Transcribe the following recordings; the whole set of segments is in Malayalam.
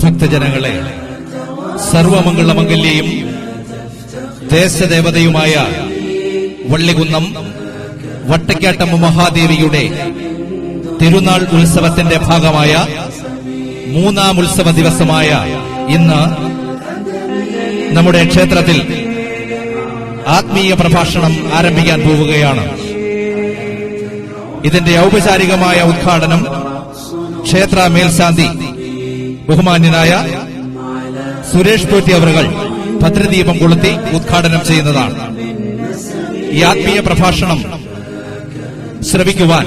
ഭക്തജനങ്ങളെ, സർവമംഗളമംഗല്യയും ദേശദേവതയുമായ വള്ളികുന്നം വട്ടക്കാട്ടമ്മ മഹാദേവിയുടെ തിരുനാൾ ഉത്സവത്തിന്റെ ഭാഗമായ മൂന്നാം ഉത്സവ ദിവസമായ ഇന്ന് നമ്മുടെ ക്ഷേത്രത്തിൽ ആത്മീയ പ്രഭാഷണം ആരംഭിക്കാൻ പോവുകയാണ്. ഇതിന്റെ ഔപചാരികമായ ഉദ്ഘാടനം ക്ഷേത്ര മേൽശാന്തി ബഹുമാന്യനായ സുരേഷ് പോറ്റി അവറുകൾ ഭദ്രദീപം കൊളുത്തി ഉദ്ഘാടനം ചെയ്യുന്നതാണ്. ഈ ആത്മീയ പ്രഭാഷണം ശ്രവിക്കുവാൻ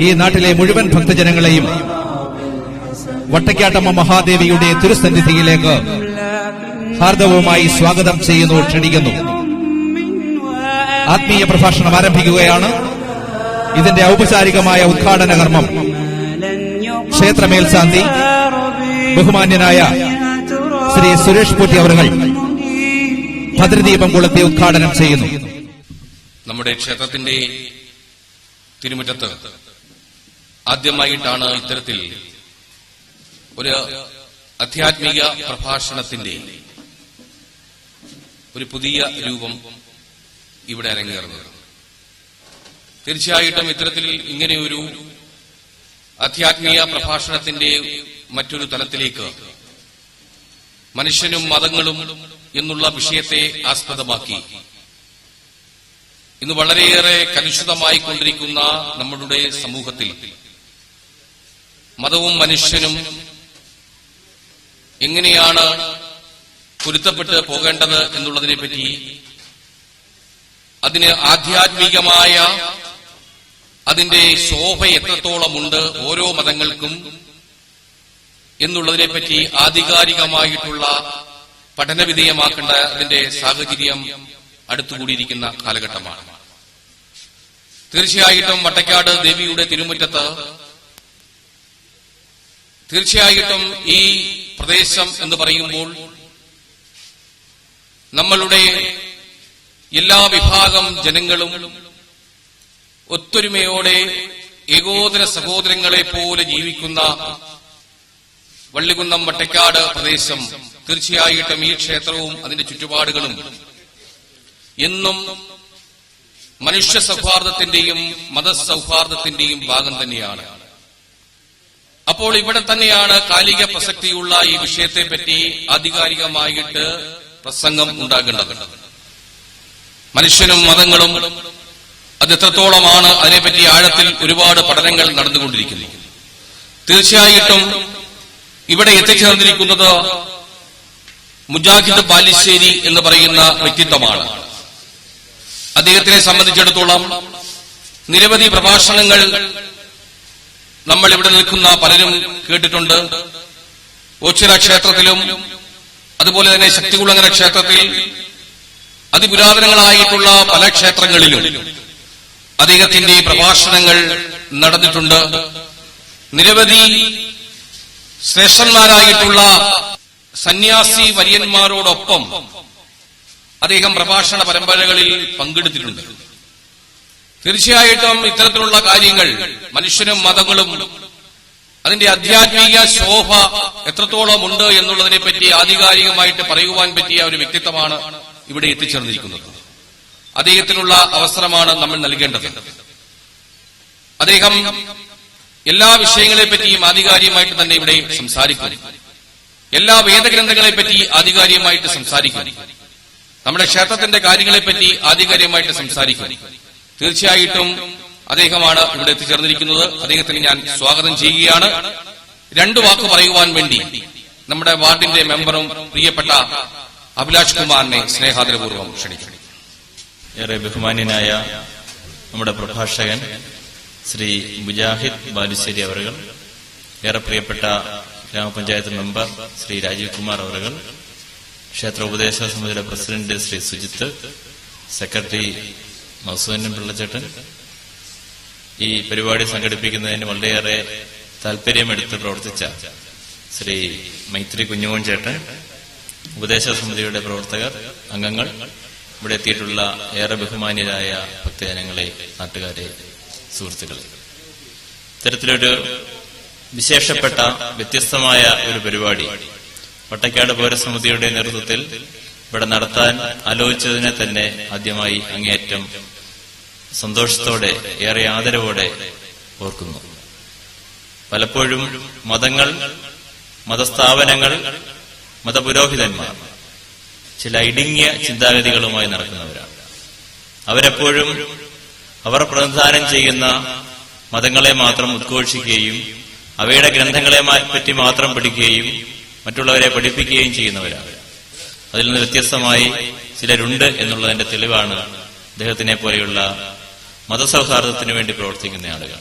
ഈ നാട്ടിലെ മുഴുവൻ ഭക്തജനങ്ങളെയും വട്ടക്കാട്ടമ്മ മഹാദേവിയുടെ തിരുസന്നിധിയിലേക്ക് ഹാർദവമായി സ്വാഗതം ചെയ്യുന്നു, ക്ഷണിക്കുന്നു. ആത്മീയ പ്രഭാഷണം ആരംഭിക്കുകയാണ്. ഇതിന്റെ ഔപചാരികമായ ഉദ്ഘാടന കർമ്മം ക്ഷേത്ര മേൽശാന്തി ബഹുമാന്യനായ ശ്രീ സുരേഷ് പോറ്റി അവറുകൾ ഭദ്രദീപം കൊളുത്തി ഉദ്ഘാടനം ചെയ്യുന്നു. നമ്മുടെ ക്ഷേത്രത്തിന്റെ തിരുമുറ്റത്ത് ആദ്യമായിട്ടാണ് ഇത്തരത്തിൽ ഒരു ആധ്യാത്മിക പ്രഭാഷണത്തിന്റെ ഒരു പുതിയ രൂപം ഇവിടെ അരങ്ങേറുന്നത്. തീർച്ചയായിട്ടും ഇത്തരത്തിൽ ഇങ്ങനെയൊരു ആധ്യാത്മിക പ്രഭാഷണത്തിന്റെ മറ്റൊരു തലത്തിലേക്ക് മനുഷ്യനും മതങ്ങളും എന്നുള്ള വിഷയത്തെ ആസ്പദമാക്കി ഇന്ന് വളരെയേറെ കലുഷിതമായി കൊണ്ടിരിക്കുന്ന നമ്മുടെ സമൂഹത്തിൽ മതവും മനുഷ്യനും എങ്ങനെയാണ് പൊരുത്തപ്പെട്ട് പോകേണ്ടത് എന്നുള്ളതിനെപ്പറ്റി, അതിന് ആധ്യാത്മികമായ അതിന്റെ ശോഭ എത്രത്തോളമുണ്ട് ഓരോ മതങ്ങൾക്കും എന്നുള്ളതിനെപ്പറ്റി ആധികാരികമായിട്ടുള്ള പഠനവിധേയമാക്കേണ്ട അതിന്റെ സാഹചര്യം അടുത്തുകൂടിയിരിക്കുന്ന കാലഘട്ടമാണ്. തീർച്ചയായിട്ടും വട്ടക്കാട് ദേവിയുടെ തിരുമുറ്റത്ത് തീർച്ചയായിട്ടും ഈ പ്രദേശം എന്ന് പറയുമ്പോൾ നമ്മളുടെ എല്ലാ വിഭാഗം ജനങ്ങളും ഒത്തൊരുമയോടെ ഏകോദര സഹോദരങ്ങളെ പോലെ ജീവിക്കുന്ന വള്ളികുന്നം വട്ടക്കാട് പ്രദേശം, തീർച്ചയായിട്ടും ഈ ക്ഷേത്രവും അതിന്റെ ചുറ്റുപാടുകളും എന്നും മനുഷ്യ സൗഹാർദ്ദത്തിന്റെയും മതസൗഹാർദ്ദത്തിന്റെയും ഭാഗം തന്നെയാണ്. അപ്പോൾ ഇവിടെ തന്നെയാണ് കാലിക പ്രസക്തിയുള്ള ഈ വിഷയത്തെപ്പറ്റി ആധികാരികമായിട്ട് പ്രസംഗം ഉണ്ടാകേണ്ടത്. മനുഷ്യനും മതങ്ങളും അത് എത്രത്തോളമാണ്, അതിനെപ്പറ്റി ആഴത്തിൽ ഒരുപാട് പഠനങ്ങൾ നടന്നുകൊണ്ടിരിക്കുന്നു. തീർച്ചയായിട്ടും ഇവിടെ എത്തിച്ചേർന്നിരിക്കുന്നത് മുജാഹിദ് ബാലുശ്ശേരി എന്ന് പറയുന്ന വ്യക്തിത്വമാണ്. അദ്ദേഹത്തിനെ സംബന്ധിച്ചിടത്തോളം നിരവധി പ്രഭാഷണങ്ങൾ നമ്മൾ ഇവിടെ നിൽക്കുന്ന പലരും കേട്ടിട്ടുണ്ട്. ഓച്ചിറ ക്ഷേത്രത്തിലും അതുപോലെ തന്നെ ശക്തികുളങ്ങര ക്ഷേത്രത്തിൽ അതിപുരാതനങ്ങളായിട്ടുള്ള പല ക്ഷേത്രങ്ങളിലും അദ്ദേഹത്തിന്റെ പ്രഭാഷണങ്ങൾ നടന്നിട്ടുണ്ട്. നിരവധി ശ്രേഷ്ഠന്മാരായിട്ടുള്ള സന്യാസി വര്യന്മാരോടൊപ്പം അദ്ദേഹം പ്രഭാഷണ പരമ്പരകളിൽ പങ്കെടുത്തിട്ടുണ്ട്. തീർച്ചയായിട്ടും ഇത്തരത്തിലുള്ള കാര്യങ്ങൾ മനുഷ്യനും മതങ്ങളും അതിന്റെ ആധ്യാത്മിക ശോഭ എത്രത്തോളം ഉണ്ട് എന്നുള്ളതിനെപ്പറ്റി ആധികാരികമായിട്ട് പറയുവാൻ പറ്റിയ ഒരു വ്യക്തിത്വമാണ് ഇവിടെ എത്തിച്ചേർന്നിരിക്കുന്നത്. അദ്ദേഹത്തിനുള്ള അവസരമാണ് നമ്മൾ നൽകേണ്ടത്. അദ്ദേഹം എല്ലാ വിഷയങ്ങളെപ്പറ്റിയും ആധികാരികമായിട്ട് തന്നെ ഇവിടെ സംസാരിക്കും. എല്ലാ വേദഗ്രന്ഥങ്ങളെപ്പറ്റി ആധികാരികമായിട്ട് സംസാരിക്കും. നമ്മുടെ ക്ഷേത്രത്തിന്റെ കാര്യങ്ങളെപ്പറ്റി ആധികാരികമായിട്ട് സംസാരിക്കും. തീർച്ചയായിട്ടും അദ്ദേഹമാണ് ഇവിടെ എത്തിച്ചേർന്നിരിക്കുന്നത്. അദ്ദേഹത്തിന് ഞാൻ സ്വാഗതം ചെയ്യുകയാണ്. രണ്ടു വാക്ക് പറയുവാൻ വേണ്ടി നമ്മുടെ വാർഡിന്റെ മെമ്പറും പ്രിയപ്പെട്ട അഭിലാഷ് കുമാറിനെ സ്നേഹാദരപൂർവ്വം ക്ഷണിക്കുന്നു. ഏറെ ബഹുമാന്യനായ നമ്മുടെ പ്രഭാഷകൻ ശ്രീ മുജാഹിദ് ബാലുശ്ശേരി അവറുകൾ, ഏറെ പ്രിയപ്പെട്ട ഗ്രാമപഞ്ചായത്ത് മെമ്പർ ശ്രീ രാജീവ് കുമാർ അവറുകൾ, ക്ഷേത്ര ഉപദേശക സമിതിയുടെ പ്രസിഡന്റ് ശ്രീ സുജിത്ത്, സെക്രട്ടറി മധുസൂദനൻ പിള്ളച്ചേട്ടൻ, ഈ പരിപാടി സംഘടിപ്പിക്കുന്നതിന് വളരെയേറെ താൽപര്യമെടുത്ത് പ്രവർത്തിച്ച ശ്രീ മൈത്രി കുഞ്ഞുമോൻ ചേട്ടൻ, ഉപദേശക സമിതിയുടെ പ്രവർത്തകർ, അംഗങ്ങൾ, ഇവിടെ എത്തിയിട്ടുള്ള ഏറെ ബഹുമാന്യരായ ഭക്തജനങ്ങളെ, നാട്ടുകാരെ, സുഹൃത്തുക്കളെ, ഇത്തരത്തിലൊരു വിശേഷപ്പെട്ട വ്യത്യസ്തമായ ഒരു പരിപാടി വട്ടക്കാട് പൗരസമിതിയുടെ നേതൃത്വത്തിൽ ഇവിടെ നടത്താൻ ആലോചിച്ചതിനെ തന്നെ ആദ്യമായി അങ്ങേയറ്റം സന്തോഷത്തോടെ, ഏറെ ആദരവോടെ ഓർക്കുന്നു. പലപ്പോഴും മതങ്ങൾ, മതസ്ഥാപനങ്ങൾ, മതപുരോഹിതന്മാർ ചില ഇടുങ്ങിയ ചിന്താഗതികളുമായി നടക്കുന്നവരാണ്. അവരെപ്പോഴും അവർ പ്രതിനിധാനം ചെയ്യുന്ന മതങ്ങളെ മാത്രം ഉദ്ഘോഷിക്കുകയും അവയുടെ ഗ്രന്ഥങ്ങളെ പറ്റി മാത്രം പഠിക്കുകയും മറ്റുള്ളവരെ പഠിപ്പിക്കുകയും ചെയ്യുന്നവരാണ്. അതിൽ നിന്ന് വ്യത്യസ്തമായി ചിലരുണ്ട് എന്നുള്ളതിന്റെ തെളിവാണ് അദ്ദേഹത്തിനെ പോലെയുള്ള മതസൗഹാർദ്ദത്തിനു വേണ്ടി പ്രവർത്തിക്കുന്ന ആളുകൾ.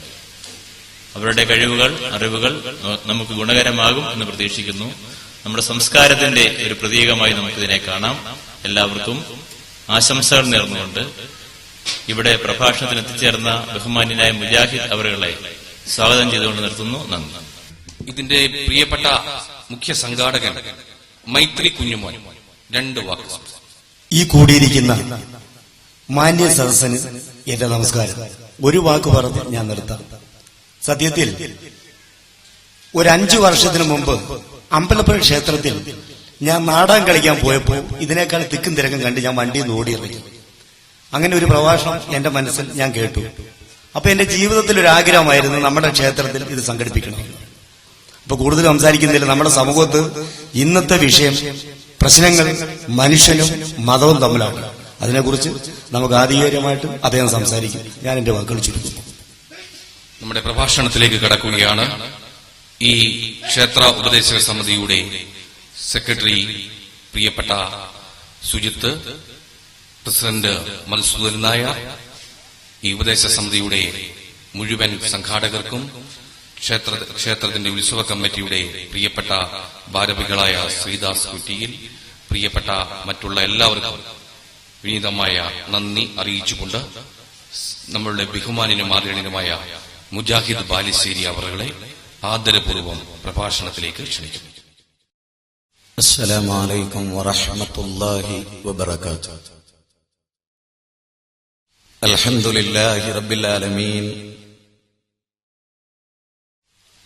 അവരുടെ കഴിവുകൾ, അറിവുകൾ നമുക്ക് ഗുണകരമാകും എന്ന് പ്രതീക്ഷിക്കുന്നു. നമ്മുടെ സംസ്കാരത്തിന്റെ ഒരു പ്രതീകമായി നമുക്കിതിനെ കാണാം. എല്ലാവർക്കും ആശംസകൾ നേർന്നുകൊണ്ട് ഇവിടെ പ്രഭാഷണത്തിന് എത്തിച്ചേർന്ന ബഹുമാന്യനായ മുജാഹിദ് അവറുകളെ സ്വാഗതം ചെയ്തുകൊണ്ട് നിർത്തുന്നു. നന്ദി. ഇതിന്റെ പ്രിയപ്പെട്ട മുഖ്യ സംഘാടകൻ മൈത്രി കുഞ്ഞുമോൻ 2 വാക്ക്. ഈ കൂടിയിരിക്കുന്ന മാന്യ സദസ്സിന് എന്റെ നമസ്കാരം. ഒരു വാക്ക് പറഞ്ഞ് ഞാൻ നിർത്താം. സത്യത്തിൽ ഒരു 5 വർഷത്തിന് മുമ്പ് അമ്പലപ്പുഴ ക്ഷേത്രത്തിൽ ഞാൻ നാടകം കളിക്കാൻ പോയപ്പോൾ ഇതിനേക്കാൾ തിക്കും തിരക്കും കണ്ട് ഞാൻ വണ്ടിയിൽ നിന്ന് ഓടിയിറങ്ങി. അങ്ങനെ ഒരു പ്രഭാഷണം എന്റെ മനസ്സിൽ ഞാൻ കേട്ടു. അപ്പൊ എന്റെ ജീവിതത്തിൽ ഒരു ആഗ്രഹമായിരുന്നു നമ്മുടെ ക്ഷേത്രത്തിൽ ഇത് സംഘടിപ്പിക്കണം. അപ്പൊ കൂടുതൽ സംസാരിക്കുന്നില്ല. നമ്മുടെ സമൂഹത്ത് ഇന്നത്തെ വിഷയം പ്രശ്നങ്ങൾ മനുഷ്യനും മതവും തമ്മിലാണ്. അതിനെക്കുറിച്ച് നമുക്ക് ആധികാരികമായിട്ട് അദ്ദേഹം സംസാരിക്കും. ഞാൻ എന്റെ വാക്കുകൾ ചുരുക്കുന്നു. നമ്മുടെ പ്രഭാഷണത്തിലേക്ക് കടക്കുകയാണ്. ഈ ക്ഷേത്ര ഉപദേശക സമിതിയുടെ സെക്രട്ടറി പ്രിയപ്പെട്ട സുജിത്ത്, പ്രസിഡന്റ് മൻസൂർ നായർ, ഈ ഉപദേശ സമിതിയുടെ മുഴുവൻ സംഘാടകർക്കും ക്ഷേത്രത്തിന്റെ ഉത്സവ കമ്മിറ്റിയുടെ പ്രിയപ്പെട്ട ഭാരവികളായ ശ്രീദാസ് കുറ്റിയിൽ, പ്രിയപ്പെട്ട മറ്റുള്ള എല്ലാവർക്കും വിനീതമായ നന്ദി അറിയിച്ചുകൊണ്ട് നമ്മളുടെ ബഹുമാന്യനും ആദരണീയനുമായ മുജാഹിദ് ബാലുശ്ശേരി അവറുകളെ ആദരപൂർവ്വം പ്രഭാഷണത്തിലേക്ക് ക്ഷണിക്കുന്നു. അസ്സലാമു അലൈക്കും വറഹ്മത്തുള്ളാഹി വബറകാതുഹു. അൽഹംദുലില്ലാഹി റബ്ബിൽ ആലമീൻ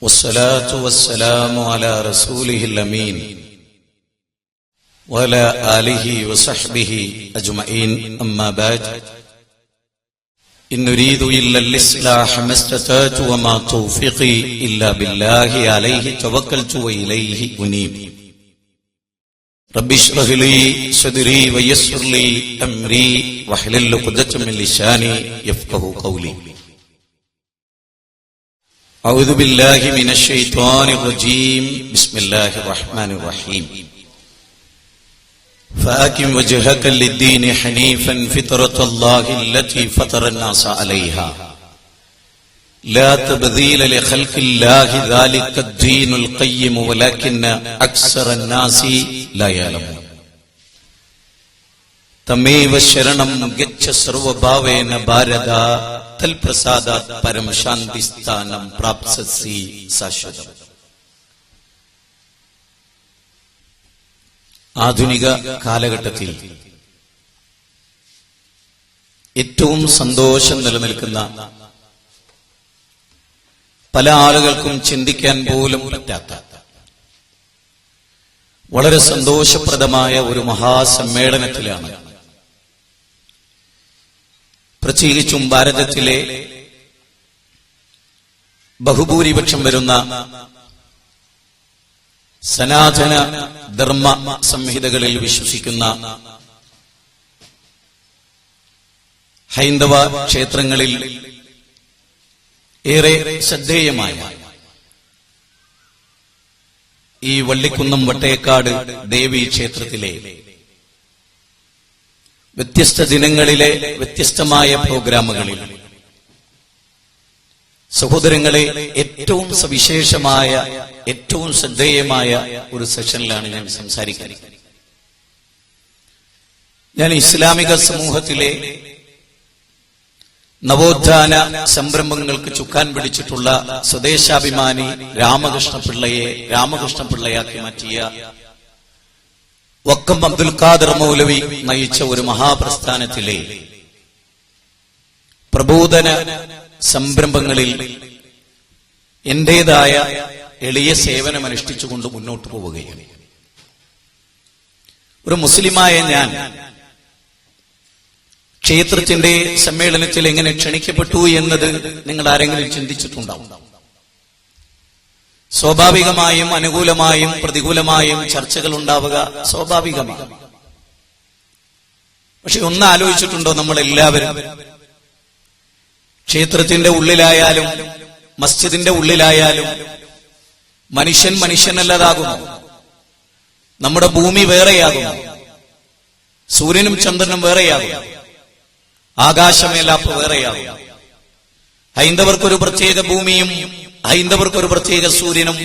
വസ്സലാത്തു വസ്സലാമു അലാ റസൂലിഹിൽ അമീൻ വഅലാ ആലിഹി വസഹ്ബിഹി അജ്മഈൻ. അമ്മാ ബഅദ്. إن نريد إلا الإصلاح ما استطعت وما توفيقي إلا بالله عليه توكلت وإليه أنيب. رب اشرح لي صدري ويسر لي أمري واحلل عقدة من لساني يفقهوا قولي. أعوذ بالله من الشيطان الرجيم. بسم الله الرحمن الرحيم. فأقم وجهك للدين حنيفا فطرة الله التي فطر الناس عليها لا تبديل لخلق الله ذلك الدين القيم ولكن أكثر الناس لا يعلمون. തമേവ ശരണം ഗച്ഛ സർവഭാവേന ഭാരത തൽപ്രസാദാത് പരം ശാന്തിസ്ഥാനം പ്രാപ്സ്യസി ശാശ്വതം. ആധുനിക കാലഘട്ടത്തിൽ ഏറ്റവും സന്തോഷം നിലനിൽക്കുന്ന, പല ആളുകൾക്കും ചിന്തിക്കാൻ പോലും പറ്റാത്ത വളരെ സന്തോഷപ്രദമായ ഒരു മഹാസമ്മേളനത്തിലാണ് പ്രത്യേകിച്ചും ഭാരതത്തിലെ ബഹുഭൂരിപക്ഷം വരുന്ന സനാതന ധർമ്മ സംഹിതകളിൽ വിശ്വസിക്കുന്ന ഹൈന്ദവ ക്ഷേത്രങ്ങളിൽ ഏറെ ശ്രദ്ധേയമായ ഈ വള്ളിക്കുന്നം വട്ടേക്കാട് ദേവി ക്ഷേത്രത്തിലെ വ്യത്യസ്ത ദിനങ്ങളിലെ വ്യത്യസ്തമായ പ്രോഗ്രാമുകളിൽ സഹോദരങ്ങളെ, ഏറ്റവും സവിശേഷമായ, ഏറ്റവും ശ്രദ്ധേയമായ ഒരു സെഷനിലാണ് ഞാൻ സംസാരിക്കുന്നത്. ഞാൻ ഇസ്ലാമിക സമൂഹത്തിലെ നവോത്ഥാന സംരംഭങ്ങൾക്ക് ചുക്കാൻ പിടിച്ചിട്ടുള്ള സ്വദേശാഭിമാനി രാമകൃഷ്ണപിള്ളയാക്കി മാറ്റിയ വക്കം അബ്ദുൽ ഖാദർ മൗലവി നയിച്ച ഒരു മഹാപ്രസ്ഥാനത്തിലെ പ്രബോധന സംരംഭങ്ങളിൽ എന്റേതായ എളിയ സേവനം അനുഷ്ഠിച്ചുകൊണ്ട് മുന്നോട്ട് പോവുകയാണ്. ഒരു മുസ്ലിമായ ഞാൻ ക്ഷേത്രത്തിന്റെ സമ്മേളനത്തിൽ എങ്ങനെ ക്ഷണിക്കപ്പെട്ടു എന്നത് നിങ്ങൾ ആരെങ്കിലും ചിന്തിച്ചിട്ടുണ്ടാവും. സ്വാഭാവികമായും അനുകൂലമായും പ്രതികൂലമായും ചർച്ചകൾ ഉണ്ടാവുക സ്വാഭാവികമാണ്. പക്ഷെ ഒന്ന് ആലോചിച്ചിട്ടുണ്ടോ, നമ്മളെല്ലാവരും ക്ഷേത്രത്തിന്റെ ഉള്ളിലായാലും മസ്ജിദിന്റെ ഉള്ളിലായാലും മനുഷ്യൻ മനുഷ്യനല്ലതാകുന്നു. നമ്മുടെ ഭൂമി വേറെയാകുന്നു, സൂര്യനും ചന്ദ്രനും വേറെയാകും, ആകാശമേലാപ്പ് വേറെയാകും. ഹൈന്ദവർക്കൊരു പ്രത്യേക ഭൂമിയും ഹൈന്ദവർക്കൊരു പ്രത്യേക സൂര്യനും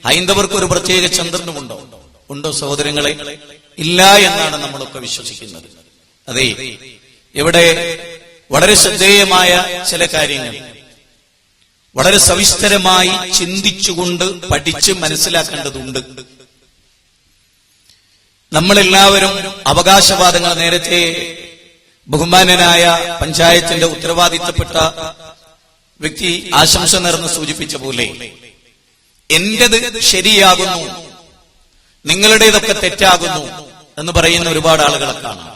ഹൈന്ദവർക്കൊരു പ്രത്യേക ചന്ദ്രനും ഉണ്ടോ? ഉണ്ടോ സഹോദരങ്ങളെ? ഇല്ല എന്നാണ് നമ്മളൊക്കെ വിശ്വസിക്കുന്നത്. അതെ, ഇവിടെ വളരെ ശ്രദ്ധേയമായ ചില കാര്യങ്ങൾ വളരെ സവിസ്തരമായി ചിന്തിച്ചുകൊണ്ട് പഠിച്ച് മനസ്സിലാക്കേണ്ടതുണ്ട്. നമ്മളെല്ലാവരും അവകാശവാദങ്ങൾ, നേരത്തെ ബഹുമാനനായ പഞ്ചായത്തിന്റെ ഉത്തരവാദിത്തപ്പെട്ട വ്യക്തി ആശംസ നേർന്ന് സൂചിപ്പിച്ച പോലെ എന്റേത് ശരിയാകുന്നു, നിങ്ങളുടേതൊക്കെ തെറ്റാകുന്നു എന്ന് പറയുന്ന ഒരുപാട് ആളുകളെ കാണാം.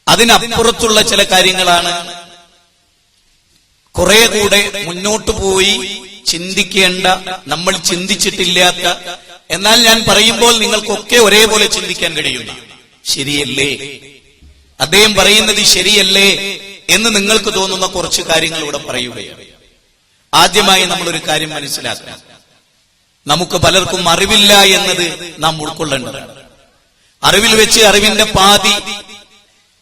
അതിനപ്പുറത്തുള്ള ചില കാര്യങ്ങളാണ് കുറെ കൂടെ മുന്നോട്ടു പോയി ചിന്തിക്കേണ്ട, നമ്മൾ ചിന്തിച്ചിട്ടില്ലാത്ത, എന്നാൽ ഞാൻ പറയുമ്പോൾ നിങ്ങൾക്കൊക്കെ ഒരേപോലെ ചിന്തിക്കാൻ കഴിയുന്ന, ശരിയല്ലേ, അദ്ദേഹം പറയുന്നത് ശരിയല്ലേ എന്ന് നിങ്ങൾക്ക് തോന്നുന്ന കുറച്ച് കാര്യങ്ങൾ ഇവിടെ പറയുകയാണ്. ആദ്യമായി നമ്മളൊരു കാര്യം മനസ്സിലാക്കണം. നമുക്ക് പലർക്കും അറിവില്ല എന്നത് നാം ഉൾക്കൊള്ളേണ്ടതാണ്. അറിവിൽ വെച്ച് അറിവിന്റെ പാതി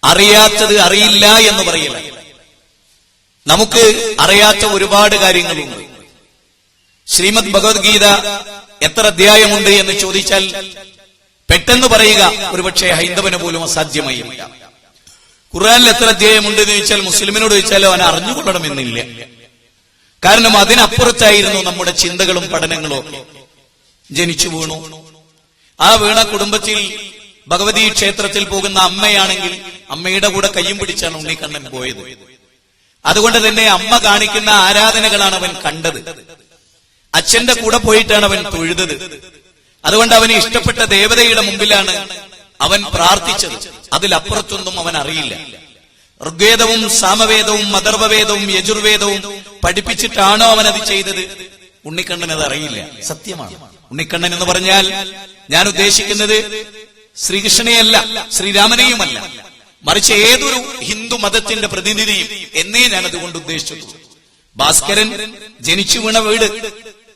അറിയാത്തത് അറിയില്ല എന്ന് പറയില്ല. നമുക്ക് അറിയാത്ത ഒരുപാട് കാര്യങ്ങളുണ്ട്. ശ്രീമദ് ഭഗവത്ഗീത എത്ര അധ്യായമുണ്ട് എന്ന് ചോദിച്ചാൽ പെട്ടെന്ന് പറയുക ഒരുപക്ഷെ ഹൈന്ദവന് പോലും അസാധ്യമായില്ല. ഖുർആനിൽ എത്ര അധ്യായമുണ്ട് എന്ന് ചോദിച്ചാൽ മുസ്ലിമിനോട് ചോദിച്ചാലോ അവൻ അറിഞ്ഞുകൊള്ളണമെന്നില്ല. കാരണം അതിനപ്പുറത്തായിരുന്നു നമ്മുടെ ചിന്തകളും പഠനങ്ങളും ഒക്കെ. ജനിച്ചു വീണു, ആ വീണ കുടുംബത്തിൽ ഭഗവതി ക്ഷേത്രത്തിൽ പോകുന്ന അമ്മയാണെങ്കിൽ അമ്മയുടെ കൂടെ കയ്യും പിടിച്ചാണ് ഉണ്ണിക്കണ്ണൻ പോയത്. അതുകൊണ്ട് തന്നെ അമ്മ കാണിക്കുന്ന ആരാധനകളാണ് അവൻ കണ്ടത്. അച്ഛന്റെ കൂടെ പോയിട്ടാണ് അവൻ തൊഴുതത്. അതുകൊണ്ട് അവന് ഇഷ്ടപ്പെട്ട ദേവതയുടെ മുമ്പിലാണ് അവൻ പ്രാർത്ഥിച്ചത്. അതിലപ്പുറത്തൊന്നും അവൻ അറിയില്ല. ഋഗ്വേദവും സാമവേദവും അഥർവവേദവും യജുർവേദവും പഠിപ്പിച്ചിട്ടാണോ അവൻ അത് ചെയ്തത്? ഉണ്ണിക്കണ്ണൻ അത് അറിയില്ല. സത്യമാണ്. ഉണ്ണിക്കണ്ണൻ എന്ന് പറഞ്ഞാൽ ഞാൻ ഉദ്ദേശിക്കുന്നത് ശ്രീകൃഷ്ണനെയല്ല, ശ്രീരാമനെയുമല്ല, മറിച്ച് ഏതൊരു ഹിന്ദു മതത്തിന്റെ പ്രതിനിധിയും എന്നേ ഞാൻ അതുകൊണ്ട് ഉദ്ദേശിച്ചിട്ടുള്ളൂ. ഭാസ്കരൻ ജനിച്ചു വീണ വീട്,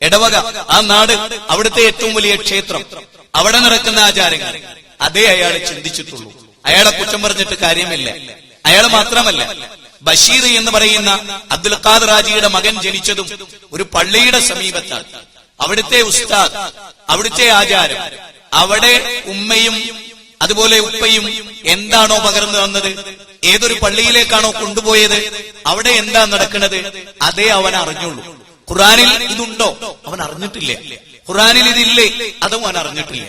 എടവക, ആ നാട്, അവിടുത്തെ ഏറ്റവും വലിയ ക്ഷേത്രം, അവിടെ നടക്കുന്ന ആചാരങ്ങൾ, അതേ അയാൾ ചിന്തിച്ചിട്ടുള്ളൂ. അയാളെ കുറ്റം പറഞ്ഞിട്ട് കാര്യമില്ല. അയാൾ മാത്രമല്ല, ബഷീർ എന്ന് പറയുന്ന അബ്ദുൽ ഖാദർ ഹാജിയുടെ മകൻ ജനിച്ചതും ഒരു പള്ളിയുടെ സമീപത്താണ്. അവിടുത്തെ ഉസ്താദ്, അവിടുത്തെ ആചാരം, അവിടെ ഉമ്മയും അതുപോലെ ഉപ്പയും എന്താണോ പകർന്നു തന്നത്, ഏതൊരു പള്ളിയിലേക്കാണോ കൊണ്ടുപോയത്, അവിടെ എന്താ നടക്കുന്നത്, അതേ അവൻ അറിഞ്ഞുള്ളൂ. ഖുർആനിൽ ഇതുണ്ടോ? അവൻ അറിഞ്ഞിട്ടില്ല. ഖുർആനിൽ ഇതില്ലേ? അതും അവൻ അറിഞ്ഞിട്ടില്ല.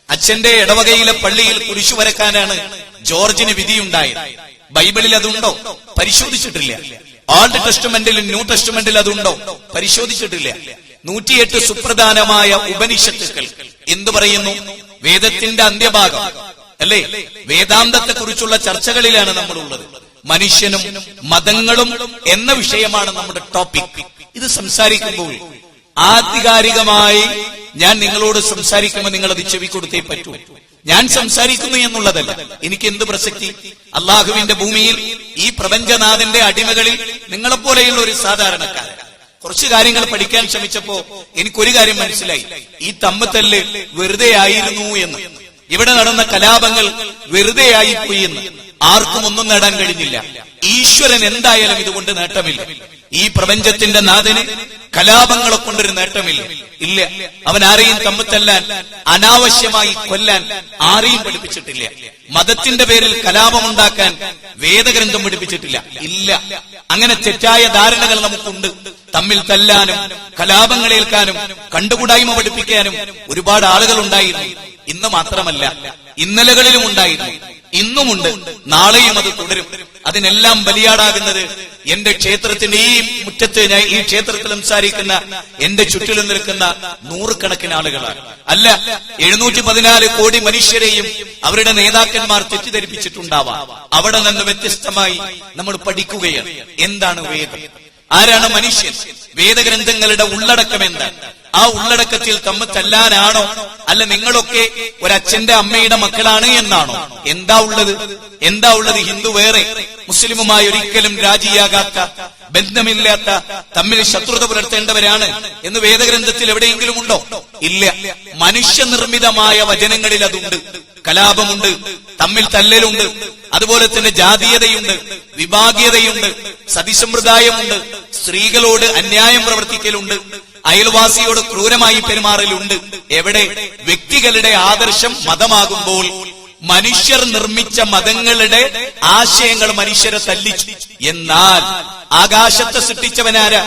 അച്ഛന്റെ ഇടവകയിലെ പള്ളിയിൽ കുരിശു വരക്കാനാണ് ജോർജിന് വിധിയുണ്ടായത്. ബൈബിളിൽ അതുണ്ടോ? പരിശോധിച്ചിട്ടില്ല. ഓൾഡ് ടെസ്റ്റ്മെന്റിലും ന്യൂ ടെസ്റ്റ്മെന്റിൽ അതുണ്ടോ? പരിശോധിച്ചിട്ടില്ല. 108 സുപ്രധാനമായ ഉപനിഷത്തുക്കൾ എന്തു പറയുന്നു? വേദത്തിന്റെ അന്ത്യഭാഗം അല്ലേ, വേദാന്തത്തെ കുറിച്ചുള്ള ചർച്ചകളിലാണ് നമ്മളുള്ളത്. മനുഷ്യനും മതങ്ങളും എന്ന വിഷയമാണ് നമ്മുടെ ടോപ്പിക്. ഇത് സംസാരിക്കുമ്പോൾ ആധികാരികമായി ഞാൻ നിങ്ങളോട് സംസാരിക്കുമ്പോൾ നിങ്ങൾ അത് ചെവി കൊടുത്തേ പറ്റൂ. ഞാൻ സംസാരിക്കുന്നു എന്നുള്ളതല്ല, എനിക്ക് എന്ത് പ്രസക്തി? അള്ളാഹുവിന്റെ ഭൂമിയിൽ ഈ പ്രപഞ്ചനാഥന്റെ അടിമകളിൽ നിങ്ങളെപ്പോലെയുള്ള ഒരു സാധാരണക്കാരൻ കുറച്ചു കാര്യങ്ങൾ പഠിക്കാൻ ശ്രമിച്ചപ്പോ എനിക്കൊരു കാര്യം മനസ്സിലായി. ഈ തമ്മിത്തല്ല് വെറുതെ ആയിരുന്നു എന്ന്, ഇവിടെ നടന്ന കലാപങ്ങൾ വെറുതെ ആയിപ്പോയി എന്ന്. ആർക്കും ഒന്നും നേടാൻ കഴിഞ്ഞില്ല. ഈശ്വരൻ എന്തായാലും ഇതുകൊണ്ട് നേട്ടമില്ല. ഈ പ്രപഞ്ചത്തിന്റെ നാഥന് കലാപങ്ങളെ കൊണ്ടൊരു നേട്ടമില്ല. ഇല്ല, അവൻ ആരെയും തമ്മിത്തല്ലാൻ, അനാവശ്യമായി കൊല്ലാൻ ആരെയും പഠിപ്പിച്ചിട്ടില്ല. മതത്തിന്റെ പേരിൽ കലാപമുണ്ടാക്കാൻ വേദഗ്രന്ഥം പഠിപ്പിച്ചിട്ടില്ല. ഇല്ല, അങ്ങനെ തെറ്റായ ധാരണകൾ നമുക്കുണ്ട്. തമ്മിൽ തല്ലാനും കലാപങ്ങളേൽക്കാനും കണ്ടുകൂടായ്മ പഠിപ്പിക്കാനും ഒരുപാട് ആളുകൾ ഉണ്ടായിരുന്നു. ഇന്ന് മാത്രമല്ല, ഇന്നലകളിലും ഉണ്ടായിരുന്നു. ഇന്നുമുണ്ട്, നാളെയും അത് തുടരും. അതിനെല്ലാം ബലിയാടാകുന്നത് എന്റെ ക്ഷേത്രത്തിന്റെ ഈ മുറ്റത്ത്, ഞാൻ ഈ ക്ഷേത്രത്തിൽ സംസാരിക്കുന്ന എന്റെ ചുറ്റിലും നിൽക്കുന്ന നൂറുകണക്കിന് ആളുകളാണ്. അല്ല, 714 കോടി മനുഷ്യരെയും അവരുടെ നേതാക്കന്മാർ തെറ്റിദ്ധരിപ്പിച്ചിട്ടുണ്ടാവാം. അവിടെ നിന്ന് വ്യത്യസ്തമായി നമ്മൾ പഠിക്കുകയാണ് എന്താണ് വേദം, ആരാണ് മനുഷ്യൻ, വേദഗ്രന്ഥങ്ങളുടെ ഉള്ളടക്കം എന്താണ്. ആ ഉള്ളടക്കത്തിൽ തമ്മിൽ തല്ലാനാണോ, അല്ല നിങ്ങളൊക്കെ ഒരച്ഛന്റെ അമ്മയുടെ മക്കളാണ് എന്നാണോ? എന്താ ഉള്ളത്? ഹിന്ദു വേറെ, മുസ്ലിമുമായി ഒരിക്കലും രാജിയാകാത്ത, ബന്ധമില്ലാത്ത, തമ്മിൽ ശത്രുത പുലർത്തേണ്ടവരാണ് എന്ന് വേദഗ്രന്ഥത്തിൽ എവിടെയെങ്കിലും ഉണ്ടോ? ഇല്ല. മനുഷ്യനിർമ്മിതമായ വചനങ്ങളിൽ അതുണ്ട്. കലാപമുണ്ട്, തമ്മിൽ തല്ലലുണ്ട്, അതുപോലെ തന്നെ ജാതീയതയുണ്ട്, വിഭാഗീയതയുണ്ട്, സതിസമ്പ്രദായമുണ്ട്, സ്ത്രീകളോട് അന്യായം പ്രവർത്തിക്കലുണ്ട്, അയൽവാസിയോട് ക്രൂരമായി പെരുമാറലുണ്ട്. എവിടെ? വ്യക്തികളുടെ ആദർശം മതമാകുമ്പോൾ മനുഷ്യർ നിർമ്മിച്ച മതങ്ങളുടെ ആശയങ്ങൾ മനുഷ്യരെ തല്ലിച്ചു. എന്നാൽ ആകാശത്തെ സൃഷ്ടിച്ചവനാരാ?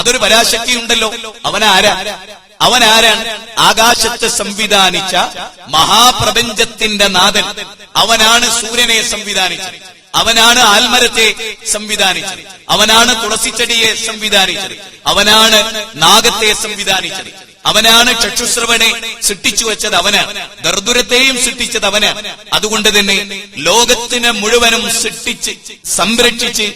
അതൊരു പരാശക്തിയുണ്ടല്ലോ. അവനാരാണ്? ആകാശത്തെ സംവിധാനിച്ച മഹാപ്രപഞ്ചത്തിന്റെ നാഥൻ. അവനാണ് സൂര്യനെ സംവിധാനിച്ചത്, അവനാണ് ആൽമരത്തെ സംവിധാനിച്ചത്, അവനാണ് തുളസിച്ചെടിയെ സംവിധാനിച്ചത്, അവനാണ് നാഗത്തെ സംവിധാനിച്ചത്, അവനാണ് ചക്ഷുശ്രവണെ സൃഷ്ടിച്ചു വെച്ചത്, അവനാണ് ദർദുരത്തെയും സൃഷ്ടിച്ചത്, അവനാണ്. അതുകൊണ്ട് തന്നെ ലോകത്തിനെ മുഴുവനും സൃഷ്ടിച്ച് സംരക്ഷിച്ച്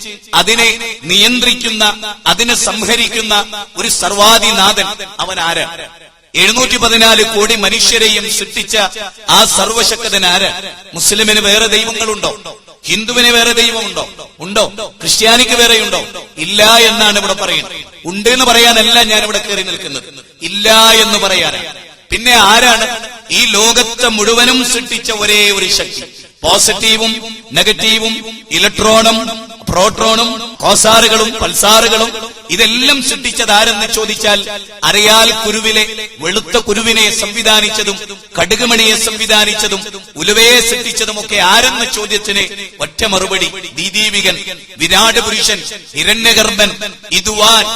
അതിനെ നിയന്ത്രിക്കുന്ന, അതിനെ സംഹരിക്കുന്ന ഒരു സർവാധിനാഥൻ അവനാരാണ്? 714 കോടി മനുഷ്യരെയും സൃഷ്ടിച്ച ആ സർവശക്തനാര്? മുസ്ലിമിന് വേറെ ദൈവങ്ങളുണ്ടോ? ഹിന്ദുവിന് വേറെ ദൈവമുണ്ടോ? ഉണ്ടോ? ക്രിസ്ത്യാനിക്ക് വേറെയുണ്ടോ? ഇല്ല എന്നാണ് ഇവിടെ പറയുന്നത്. ഉണ്ട് എന്ന് പറയാനല്ല ഞാൻ ഇവിടെ കയറി നിൽക്കുന്നത്, ഇല്ല എന്ന് പറയാനാണ്. പിന്നെ ആരാണ് ഈ ലോകത്തെ മുഴുവനും സൃഷ്ടിച്ച ഒരേ ഒരു ശക്തി? പോസിറ്റീവും നെഗറ്റീവും ഇലക്ട്രോണും പ്രോട്ടോണും കോസാറുകളും പൾസാറുകളും ഇതെല്ലാം സൃഷ്ടിച്ചത് ആരെന്ന് ചോദിച്ചാൽ, അറിയാൽ കുരുവിലെ വെളുത്ത കുരുവിനെ സംവിധാനിച്ചതും കടുകുമണിയെ സംവിധാനിച്ചതും ഉലുവയെ സൃഷ്ടിച്ചതുമൊക്കെ ആരെന്ന ചോദ്യത്തിന് ഒറ്റ മറുപടി: ദീദീവികൻ, വിരാട് പുരുഷൻ, ഹിരണ്യഗർഭൻ, ഇതുവാൻ.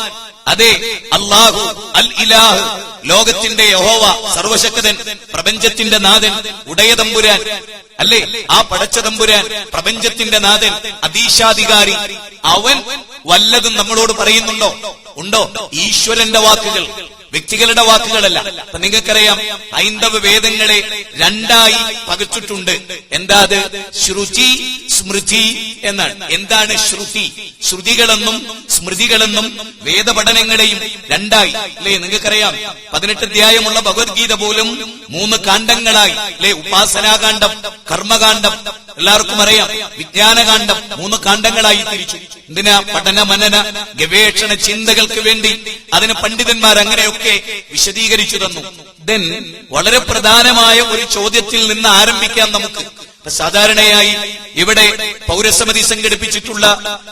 അതെ, അല്ലാഹു അൽ ഇലാഹ്, ലോകത്തിന്റെ യഹോവ, സർവശക്തൻ, പ്രപഞ്ചത്തിന്റെ നാഥൻ, ഉടയതമ്പുരാൻ, അല്ലേ? ആ പടച്ച തമ്പുരാൻ, പ്രപഞ്ചത്തിന്റെ നാഥൻ, അധീശാധികാരി. അവൻ വല്ലതും നമ്മളോട് പറയുന്നുണ്ടോ? ഉണ്ടോ? ഈശ്വരന്റെ വാക്കുകൾ, വ്യക്തികളുടെ വാക്കുകളല്ല. അപ്പൊ നിങ്ങൾക്കറിയാം, ഹൈന്ദവ വേദങ്ങളെ രണ്ടായി പകച്ചിട്ടുണ്ട്. എന്താ അത്? ശ്രുതി, സ്മൃതി എന്നാണ്. എന്താണ് ശ്രുതി? ശ്രുതികളെന്നും സ്മൃതികളെന്നും വേദപഠനങ്ങളെയും രണ്ടായി, അല്ലേ? നിങ്ങൾക്കറിയാം, 18 അധ്യായമുള്ള ഭഗവത്ഗീത പോലും 3 കാണ്ഡങ്ങളായി, അല്ലെ? ഉപാസനാകാന്ഡം, കർമ്മകാന്ഡം, എല്ലാവർക്കും അറിയാം. വിജ്ഞാനകാന്ഡം, 3 കാണ്ഡങ്ങളായി തിരിച്ചു. എന്തിനാ? പഠന മനന ഗവേഷണ ചിന്തകൾക്ക് വേണ്ടി അതിന് പണ്ഡിതന്മാർ അങ്ങനെയൊക്കെ വിശദീകരിച്ചു തന്നു. ദെൻ വളരെ പ്രധാനമായ ഒരു ചോദ്യത്തിൽ നിന്ന് ആരംഭിക്കാം നമുക്ക്. സാധാരണയായി ഇവിടെ പൗരസമിതി സംഘടിപ്പിച്ചിട്ടുള്ള,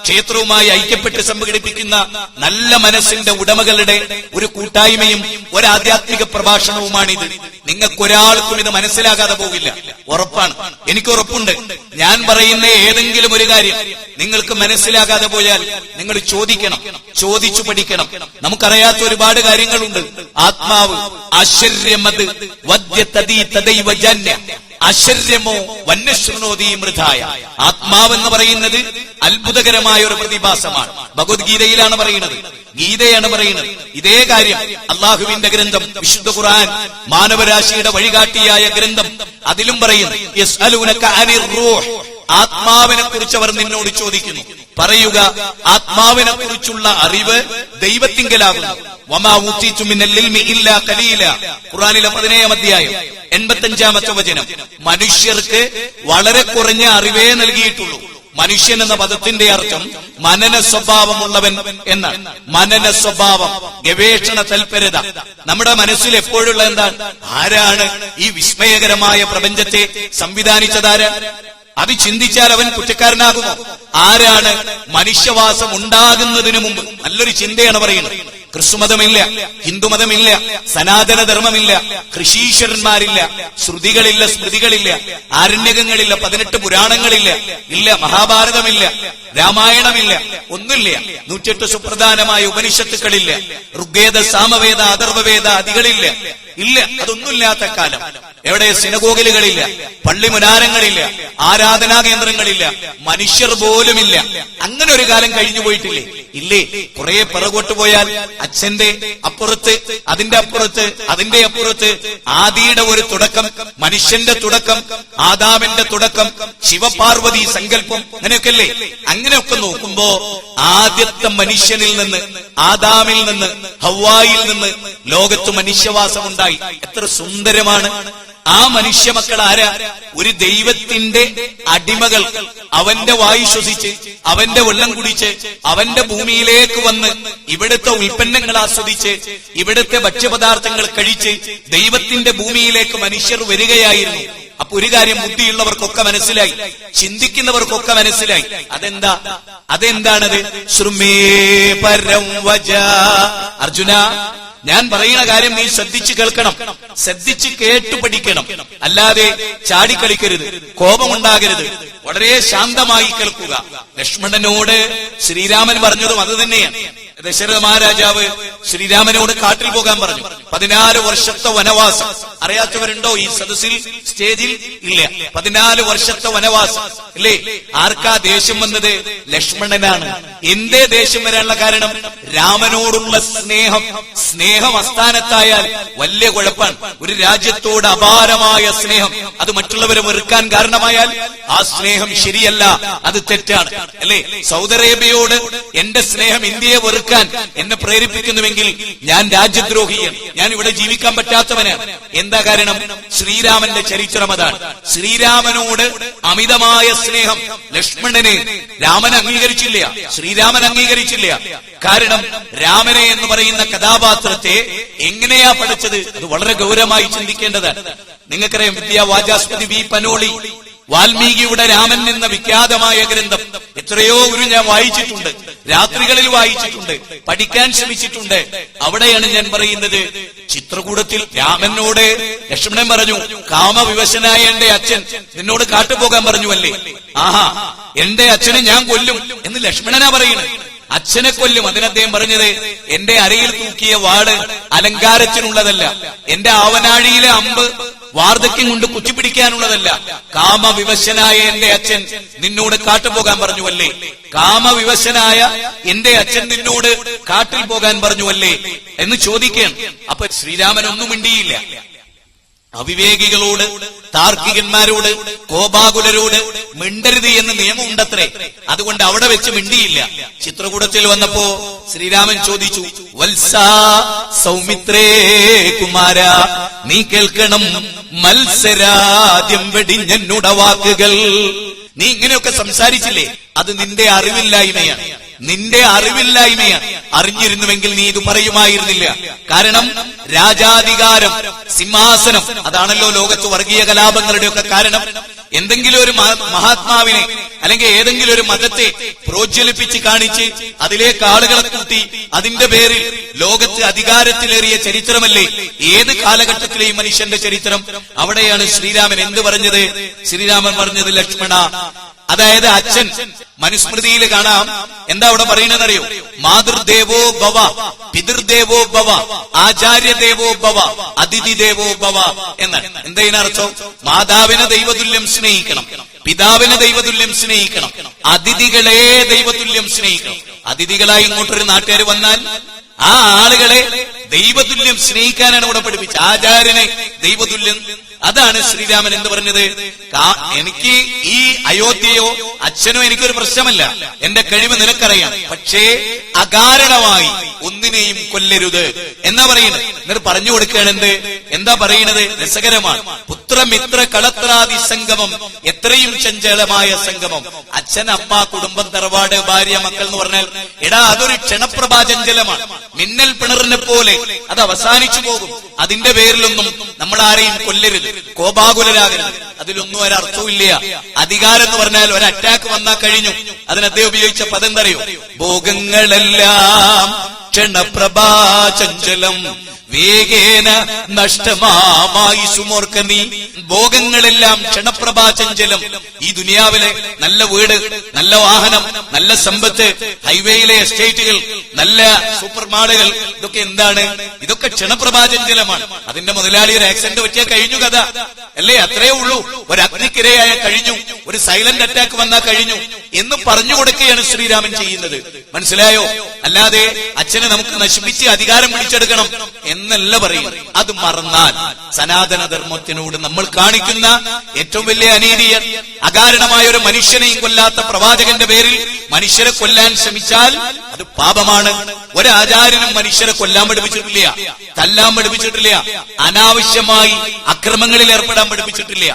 ക്ഷേത്രവുമായി ഐക്യപ്പെട്ട് സംഘടിപ്പിക്കുന്ന നല്ല മനസ്സിന്റെ ഉടമകളുടെ ഒരു കൂട്ടായ്മയും ഒരു ആധ്യാത്മിക പ്രഭാഷണവുമാണിത്. നിങ്ങൾക്കൊരാൾക്കും ഇത് മനസ്സിലാകാതെ പോകില്ല, ഉറപ്പാണ്. എനിക്ക് ഉറപ്പുണ്ട്. ഞാൻ പറയുന്ന ഏതെങ്കിലും ഒരു കാര്യം നിങ്ങൾക്ക് മനസ്സിലാകാതെ പോയാൽ നിങ്ങൾ ചോദിക്കണം, ചോദിച്ചു പഠിക്കണം. നമുക്കറിയാത്ത ഒരുപാട് കാര്യങ്ങളുണ്ട്. ആത്മാവ് ആശ്ചര്യമത് വദ്യതദീ തദൈവ ജന്യ, ആശ്ചര്യമോ വന്യശ്രണോദീ മൃതായ. ആത്മാവെന്ന് പറയുന്നത് അത്ഭുതകരമായ ഒരു പ്രതിഭാസമാണ്. ഭഗവത്ഗീതയിലാണ് പറയുന്നത്, ഗീതയാണ് പറയുന്നത്. ഇതേ കാര്യം അള്ളാഹുവിന്റെ ഗ്രന്ഥം വിശുദ്ധ ഖുർആൻ, മാനവരാശിയുടെ വഴികാട്ടിയായ ഗ്രന്ഥം, അതിലും പറയുന്നു. യസ്അലൂനക അനിർ റൂഹ്, ആത്മാവിനെ കുറിച്ച് അവർ നിന്നോട് ചോദിക്കുന്നു. പറയുക, ആത്മാവിനെ കുറിച്ചുള്ള അറിവ് ദൈവത്തിങ്കലാകുന്നു. വമാ ഊതീതു മിനൽ ഇൽമി ഇല്ലാ ഖലീല. ഖുർആനിലെ 17-ാം അധ്യായം 85-ാമത്തെ വചനം. മനുഷ്യർക്ക് വളരെ കുറഞ്ഞ അറിവേ നൽകിയിട്ടുള്ളൂ. മനുഷ്യൻ എന്ന പദത്തിന്റെ അർത്ഥം മനന സ്വഭാവമുള്ളവൻ എന്നാണ്. മനന സ്വഭാവം, ഗവേഷണ തൽപരത. നമ്മുടെ മനസ്സിൽ എപ്പോഴുള്ള എന്താണ്? ആരാണ് ഈ വിസ്മയകരമായ പ്രപഞ്ചത്തെ സംവിധാനിച്ചതാരാ? അത് ചിന്തിച്ചാൽ അവൻ കുറ്റക്കാരനാകുമോ? ആരാണ് മനുഷ്യവാസം ഉണ്ടാകുന്നതിന് മുമ്പ്? നല്ലൊരു ചിന്തയാണ് പറയുന്നത്. ക്രിസ്തുമതമില്ല, ഹിന്ദുമതമില്ല, സനാതന ധർമ്മമില്ല, കൃഷീശ്വരന്മാരില്ല, ശ്രുതികളില്ല, സ്മൃതികളില്ല, ആരണ്യകങ്ങളില്ല, 18 പുരാണങ്ങളില്ല, ഇല്ല, മഹാഭാരതമില്ല, രാമായണമില്ല, ഒന്നുമില്ല. 108 സുപ്രധാനമായ ഉപനിഷത്തുക്കളില്ല, ഋഗ്വേദ, സാമവേദ, അഥർവവേദ ആദികളില്ല, ഇല്ല. അതൊന്നുമില്ലാത്ത കാലം. എവിടെ? സിനഗോഗിലുകളില്ല, പള്ളി മുനാരങ്ങളില്ല, ആരാധനാ കേന്ദ്രങ്ങളില്ല, മനുഷ്യർ പോലുമില്ല. അങ്ങനെ ഒരു കാലം കഴിഞ്ഞു പോയിട്ടില്ലേ? ഇല്ലേ? കുറെ പിറകോട്ട് പോയാൽ അച്ഛന്റെ അപ്പുറത്ത്, അതിന്റെ അപ്പുറത്ത്, അതിന്റെ അപ്പുറത്ത് ആദിയുടെ ഒരു തുടക്കം, മനുഷ്യന്റെ തുടക്കം, ആദാമിന്റെ തുടക്കം, ശിവപാർവതി സങ്കല്പം, അങ്ങനെയൊക്കെയല്ലേ? അങ്ങനെയൊക്കെ നോക്കുമ്പോ ആദ്യത്തെ മനുഷ്യനിൽ നിന്ന്, ആദാമിൽ നിന്ന്, ഹവ്വായിൽ നിന്ന് ലോകത്ത് മനുഷ്യവാസമുണ്ടായി. എത്ര സുന്ദരമാണ്! ആ മനുഷ്യ മക്കൾ ആരാ? ഒരു ദൈവത്തിന്റെ അടിമകൾ. അവന്റെ വായു ശ്വസിച്ച്, അവന്റെ വെള്ളം കുടിച്ച്, അവന്റെ ഭൂമിയിലേക്ക് വന്ന് ഇവിടുത്തെ ഉൽപ്പന്നങ്ങൾ ആസ്വദിച്ച്, ഇവിടുത്തെ ഭക്ഷ്യപദാർത്ഥങ്ങൾ കഴിച്ച് ദൈവത്തിന്റെ ഭൂമിയിലേക്ക് മനുഷ്യർ വരികയായിരുന്നു. അപ്പൊ ഒരു കാര്യം ബുദ്ധിയുള്ളവർക്കൊക്കെ മനസ്സിലായി, ചിന്തിക്കുന്നവർക്കൊക്കെ മനസ്സിലായി. അതെന്താണത്? ശ്രുമേ പരം വജ. അർജുന, ഞാൻ പറയുന്ന കാര്യം നീ ശ്രദ്ധിച്ചു കേൾക്കണം, ശ്രദ്ധിച്ച് കേട്ടു പഠിക്കണം. അല്ലാതെ ചാടിക്കളിക്കരുത്, കോപമുണ്ടാകരുത്, വളരെ ശാന്തമായി കേൾക്കുക. ലക്ഷ്മണനോട് ശ്രീരാമൻ പറഞ്ഞതും അത് തന്നെയാണ്. ദശരഥ മഹാരാജാവ് ശ്രീരാമനോട് കാട്ടിൽ പോകാൻ പറഞ്ഞു. 14 വർഷത്തെ വനവാസം. അറിയാത്തവരുണ്ടോ ഈ സദസ്സിൽ, സ്റ്റേജിൽ? ഇല്ല. 14 വർഷത്തെ വനവാസം ഇല്ലേ? ആർക്കാ ദേഷ്യം വന്നത്? ലക്ഷ്മണനാണ്. എന്തേ ദേഷ്യം വരാനുള്ള കാരണം? രാമനോടുള്ള സ്നേഹം അസ്ഥാനത്തായാൽ വലിയ കുഴപ്പമാണ്. ഒരു രാജ്യത്തോട് അപാരമായ സ്നേഹം, അത് മറ്റുള്ളവരെ വെറുക്കാൻ കാരണമായാൽ ആ സ്നേഹം ശരിയല്ല, അത് തെറ്റാണ്, അല്ലേ? സൗദി അറേബ്യയോട് എന്റെ സ്നേഹം ഇന്ത്യയെ വെറുക്കാൻ എന്നെ പ്രേരിപ്പിക്കുന്നുവെങ്കിൽ ഞാൻ രാജ്യദ്രോഹിയാണ്, ഞാൻ ഇവിടെ ജീവിക്കാൻ പറ്റാത്തവനാണ്. എന്താ കാരണം? ശ്രീരാമന്റെ ചരിത്രം അതാണ്. ശ്രീരാമനോട് അമിതമായ സ്നേഹം ലക്ഷ്മണന് രാമൻ അംഗീകരിച്ചില്ല, ശ്രീരാമൻ അംഗീകരിച്ചില്ല. കാരണം രാമനെ എന്ന് പറയുന്ന കഥാപാത്രത്തെ എങ്ങനെയാ പഠിച്ചത്? അത് വളരെ ഗൗരവമായി ചിന്തിക്കേണ്ടതാണ്. നിങ്ങൾക്കറിയാം, വിദ്യാവാചസ്പതി വി പനോളി വാൽമീകിയുടെ രാമൻ എന്ന വിഖ്യാതമായ ഗ്രന്ഥം എത്രയോ ഞാൻ വായിച്ചിട്ടുണ്ട്, രാത്രികളിൽ വായിച്ചിട്ടുണ്ട്, പഠിക്കാൻ ശ്രമിച്ചിട്ടുണ്ട്. അവിടെയാണ് ഞാൻ പറയുന്നത്, ചിത്രകൂടത്തിൽ രാമനോട് ലക്ഷ്മണൻ പറഞ്ഞു, കാമവിവശനായ എന്റെ അച്ഛൻ നിന്നോട് കാട്ടുപോകാൻ പറഞ്ഞുവല്ലേ, ആഹാ എന്റെ അച്ഛനെ ഞാൻ കൊല്ലും എന്ന് ലക്ഷ്മണനാ പറയുന്നത്. അച്ഛനെ കൊല്ലും. അതിന് അദ്ദേഹം പറഞ്ഞത്, എന്റെ അരയിൽ തൂക്കിയ വാട് അലങ്കാരത്തിനുള്ളതല്ല, എന്റെ ആവനാഴിയിലെ അമ്പ് വാർദ്ധക്യം കൊണ്ട് കുത്തിപ്പിടിക്കാനുള്ളതല്ല. കാമവിവശനായ എന്റെ അച്ഛൻ നിന്നോട് കാട്ടുപോകാൻ പറഞ്ഞുവല്ലേ, കാമവിവശനായ എന്റെ അച്ഛൻ നിന്നോട് കാട്ടിൽ പോകാൻ പറഞ്ഞുവല്ലേ എന്ന് ചോദിക്കുകയാണ്. അപ്പൊ ശ്രീരാമൻ ഒന്നും മിണ്ടിയില്ല. അവിവേകികളോട്, താർക്കികന്മാരോട്, കോപാകുലരോട് മിണ്ടരുത് എന്ന് നിയമം ഉണ്ടത്രേ. അതുകൊണ്ട് അവിടെ വെച്ച് മിണ്ടിയില്ല. ചിത്രകൂടത്തിൽ വന്നപ്പോ ശ്രീരാമൻ ചോദിച്ചു, വത്സാ സൗമിത്രേ കുമാര, നീ കേൾക്കണം മത്സരാദ്യം വെടിഞ്ഞെന്നുട വാക്കുകൾ. നീ ഇങ്ങനെയൊക്കെ സംസാരിച്ചില്ലേ, അത് നിന്റെ അറിവില്ലായ്മയാണ്, നിന്റെ അറിവില്ലായ്മയാണ്. അറിഞ്ഞിരുന്നുവെങ്കിൽ നീ ഇത് പറയുമായിരുന്നില്ല. കാരണം രാജാധികാരം, സിംഹാസനം, അതാണല്ലോ ലോകത്ത് വർഗീയ കലാപങ്ങളുടെയൊക്കെ കാരണം. എന്തെങ്കിലും ഒരു മഹാത്മാവിനെ അല്ലെങ്കിൽ ഏതെങ്കിലും ഒരു മതത്തെ പ്രോജ്വലിപ്പിച്ച് കാണിച്ച് അതിലേക്ക് ആളുകളെ കൂട്ടി അതിന്റെ പേരിൽ ലോകത്ത് അധികാരത്തിലേറിയ ചരിത്രമല്ലേ ഏത് കാലഘട്ടത്തിലെയും മനുഷ്യന്റെ ചരിത്രം. അവിടെയാണ് ശ്രീരാമൻ എന്ത് പറഞ്ഞത്? ശ്രീരാമൻ പറഞ്ഞത്, ലക്ഷ്മണ, അതായത് അച്ഛൻ. മനുസ്മൃതിയിൽ കാണാം, എന്താ അവിടെ പറയുന്നതെന്നറിയോ? മാതൃദേവോ ഭവ, പിതൃദേവോ ഭവ, ആചാര്യദേവോ ഭവ, അതിഥി ദേവോ ഭവ എന്നാണ്. എന്തതിനർത്ഥം? മാതാവിനെ ദൈവതുല്യം സ്നേഹിക്കണം, പിതാവിനെ ദൈവതുല്യം സ്നേഹിക്കണം, അതിഥികളെ ദൈവതുല്യം സ്നേഹിക്കണം. അതിഥികളായി ഇങ്ങോട്ടൊരു നാട്ടുകാർ വന്നാൽ ആ ആളുകളെ ദൈവതുല്യം സ്നേഹിക്കാനാണ് ഇവിടെ പഠിപ്പിച്ചത്. ആചാര്യനെ ദൈവതുല്യം. അതാണ് ശ്രീരാമൻ എന്ന് പറഞ്ഞത്. എനിക്ക് ഈ അയോധ്യയോ അച്ഛനോ എനിക്കൊരു പ്രശ്നമല്ല, എന്റെ കഴിവ് നിനക്കറിയാം. പക്ഷേ അകാരണമായി ഒന്നിനെയും കൊല്ലരുത് എന്നാ പറയുന്നത്. എന്നിട്ട് പറഞ്ഞു കൊടുക്കുകയാണെന്ത്? എന്താ പറയുന്നത്? രസകരമാണ്. പുത്രമിത്ര കളത്രാദി സംഗമം, എത്രയും ചഞ്ചലമായ സംഗമം. അച്ഛൻ, അമ്മ, കുടുംബം, തറവാട്, ഭാര്യ, മക്കൾ എന്ന് പറഞ്ഞാൽ എടാ അതൊരു ക്ഷണപ്രഭാചഞ്ചലമാണ്. മിന്നൽ പിണറിനെ പോലെ അത് അവസാനിച്ചു പോകും. അതിന്റെ പേരിലൊന്നും നമ്മൾ ആരെയും കൊല്ലരുത്, കോപാകുലരാകരുത്. അതിലൊന്നും ഒരർത്ഥവുമില്ല. അധികാരം എന്ന് പറഞ്ഞാൽ ഒരു അറ്റാക്ക് വന്നാൽ കഴിഞ്ഞു. അതിന് അദ്ദേഹം ഉപയോഗിച്ച പദം എന്തറിയോ? ഭോഗങ്ങളെല്ലാം ക്ഷണപ്രഭാചഞ്ചലം വേഗേന നഷ്ടമായി സുമോർക്ക നീ. ഭോഗങ്ങളെല്ലാം ക്ഷണപ്രഭാചഞ്ചലം. ഈ ദുനിയാവിലെ നല്ല വീട്, നല്ല വാഹനം, നല്ല സമ്പത്ത്, ഹൈവേയിലെ എസ്റ്റേറ്റുകൾ, നല്ല സൂപ്പർ മാളുകൾ, ഇതൊക്കെ എന്താണ്? ഇതൊക്കെ ക്ഷണപ്രഭാചഞ്ചലമാണ്. അതിന്റെ മുതലാളി ഒരു ആക്സിഡന്റ് പറ്റിയാൽ കഴിഞ്ഞു കഥ അല്ലേ? അത്രേ ഉള്ളൂ. ഒരു അഗ്നിക്കിരയായ കഴിഞ്ഞു, ഒരു സൈലന്റ് അറ്റാക്ക് വന്നാൽ കഴിഞ്ഞു എന്ന് പറഞ്ഞു കൊടുക്കുകയാണ് ശ്രീരാമൻ ചെയ്യുന്നത്. മനസ്സിലായോ? അല്ലാതെ അച്ഛനെ നമുക്ക് നശിപ്പിച്ച് അധികാരം പിടിച്ചെടുക്കണം എന്നല്ല പറയും. അത് മറന്നാൽ സനാതന ധർമ്മത്തിനോട് നമ്മൾ കാണിക്കുന്ന ഏറ്റവും വലിയ അനീതിയർ, അകാരണമായ ഒരു മനുഷ്യനെയും കൊല്ലാത്ത പ്രവാചകന്റെ പേരിൽ മനുഷ്യരെ കൊല്ലാൻ ശ്രമിച്ചാൽ അത് പാപമാണ്. ഒരാചാര്യനും മനുഷ്യരെ കൊല്ലാൻ പഠിപ്പിച്ചിട്ടില്ല, തല്ലാൻ പഠിപ്പിച്ചിട്ടില്ല, അനാവശ്യമായി അക്രമങ്ങളിൽ ഏർപ്പെടാൻ പഠിപ്പിച്ചിട്ടില്ല.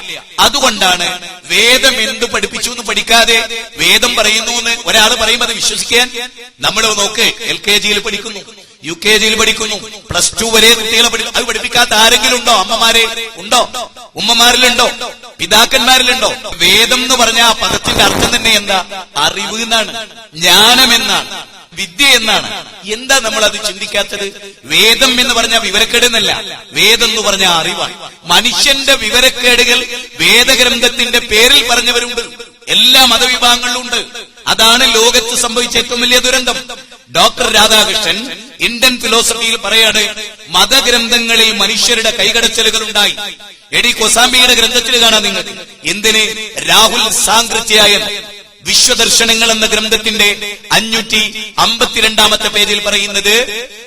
അതുകൊണ്ടാണ് വേദം എന്ത് പഠിപ്പിച്ചു എന്ന് പഠിക്കാതെ വേദം പറയുന്നു എന്ന് ഒരാൾ പറയുമ്പോൾ അത് വിശ്വസിക്കാൻ നമ്മൾ നോക്ക്. LKG പഠിക്കുന്നു, UKG പഠിക്കുന്നു, +2 വരെ കുട്ടികളെ അത് പഠിപ്പിക്കാത്ത ആരെങ്കിലും ഉണ്ടോ? അമ്മമാരെ ഉണ്ടോ? ഉമ്മമാരിലുണ്ടോ? പിതാക്കന്മാരിലുണ്ടോ? വേദം എന്ന് പറഞ്ഞ ആ പദത്തിന്റെ അർത്ഥം തന്നെ എന്താ? അറിവ് എന്നാണ്, ജ്ഞാനം എന്നാണ്, വിദ്യ എന്നാണ്. എന്താ നമ്മൾ അത് ചിന്തിക്കാത്തത്? വേദം എന്ന് പറഞ്ഞാൽ വിവരക്കേട് എന്നല്ല, വേദം എന്ന് പറഞ്ഞ അറിവാണ്. മനുഷ്യന്റെ വിവരക്കേടുകൾ വേദഗ്രന്ഥത്തിന്റെ പേരിൽ പറഞ്ഞവരുണ്ട്, എല്ലാ മതവിഭാഗങ്ങളിലും ഉണ്ട്. അതാണ് ലോകത്ത് സംഭവിച്ച ഏറ്റവും വലിയ ദുരന്തം. ഡോക്ടർ രാധാകൃഷ്ണൻ ഇന്ത്യൻ ഫിലോസഫിയിൽ പറയാണ്, മതഗ്രന്ഥങ്ങളിൽ മനുഷ്യരുടെ കൈകടച്ചലുകൾ ഉണ്ടായി. എടി കൊസാംബിയുടെ ഗ്രന്ഥത്തിൽ കാണാം നിങ്ങൾക്ക്. എന്തിന്? രാഹുൽ സാങ്കൃത്യായൻ വിശ്വദർശനങ്ങൾ എന്ന ഗ്രന്ഥത്തിന്റെ 552 പേജിൽ പറയുന്നത്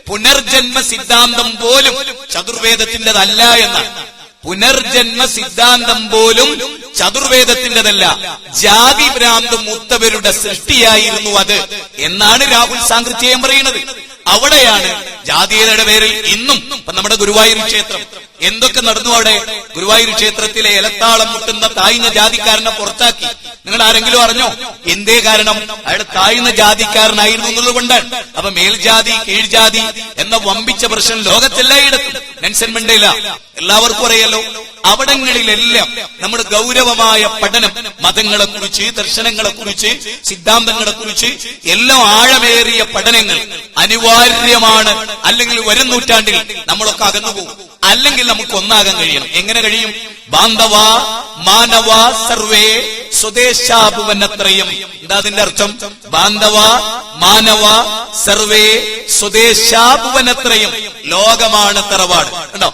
പുനർജന്മ സിദ്ധാന്തം പോലും ചതുർവേദത്തിൻ്റെതല്ല എന്നാണ്. പുനർജന്മ സിദ്ധാന്തം പോലും ചതുർവേദത്തിൻ്റെതല്ല, ജാതി ഭ്രാന്ത് മൂത്തവരുടെ സൃഷ്ടിയായിരുന്നു അത് എന്നാണ് രാഹുൽ സാങ്കൃത്യം പറയുന്നത്. അവിടെയാണ് ജാതീയതയുടെ പേരിൽ ഇന്നും ഇപ്പൊ നമ്മുടെ ഗുരുവായൂർ ക്ഷേത്രം എന്തൊക്കെ നടന്നു. അവിടെ ഗുരുവായൂർ ക്ഷേത്രത്തിലെ ഇലത്താളം മുട്ടുന്ന താഴ്ന്ന ജാതിക്കാരനെ പുറത്താക്കി. നിങ്ങൾ ആരെങ്കിലും അറിഞ്ഞോ? എന്തേ കാരണം? അയാൾ താഴ്ന്ന ജാതിക്കാരനായിരുന്നു എന്നുള്ളത് കൊണ്ടാണ്. അപ്പൊ മേൽജാതി കീഴ്ജാതി എന്ന വമ്പിച്ച പ്രശ്നം ലോകത്തെല്ലായിടത്തും, നെൽസൺ മണ്ടേല എല്ലാവർക്കും അറിയാലോ. അവിടങ്ങളിലെല്ലാം നമ്മൾ ഗൗരവമായ പഠനം, മതങ്ങളെക്കുറിച്ച്, ദർശനങ്ങളെക്കുറിച്ച്, സിദ്ധാന്തങ്ങളെക്കുറിച്ച് എല്ലാം ആഴമേറിയ പഠനങ്ങൾ അനിവാര്യമാണ്. അല്ലെങ്കിൽ വരും നൂറ്റാണ്ടിൽ നമ്മളൊക്കെ അകന്നുപോകും. അല്ലെങ്കിൽ നമുക്ക് ഒന്നാകാൻ കഴിയണം. എങ്ങനെ കഴിയും? ബാന്ധവ മാനവ സർവേ സ്വദേശാഭുവനത്രയം. എന്താ അതിന്റെ അർത്ഥം? ബാന്ധവ മാനവ സർവേ സ്വദേശാഭുവനത്രയം. ലോകമാണ് തറവാട്. ഉണ്ടോ?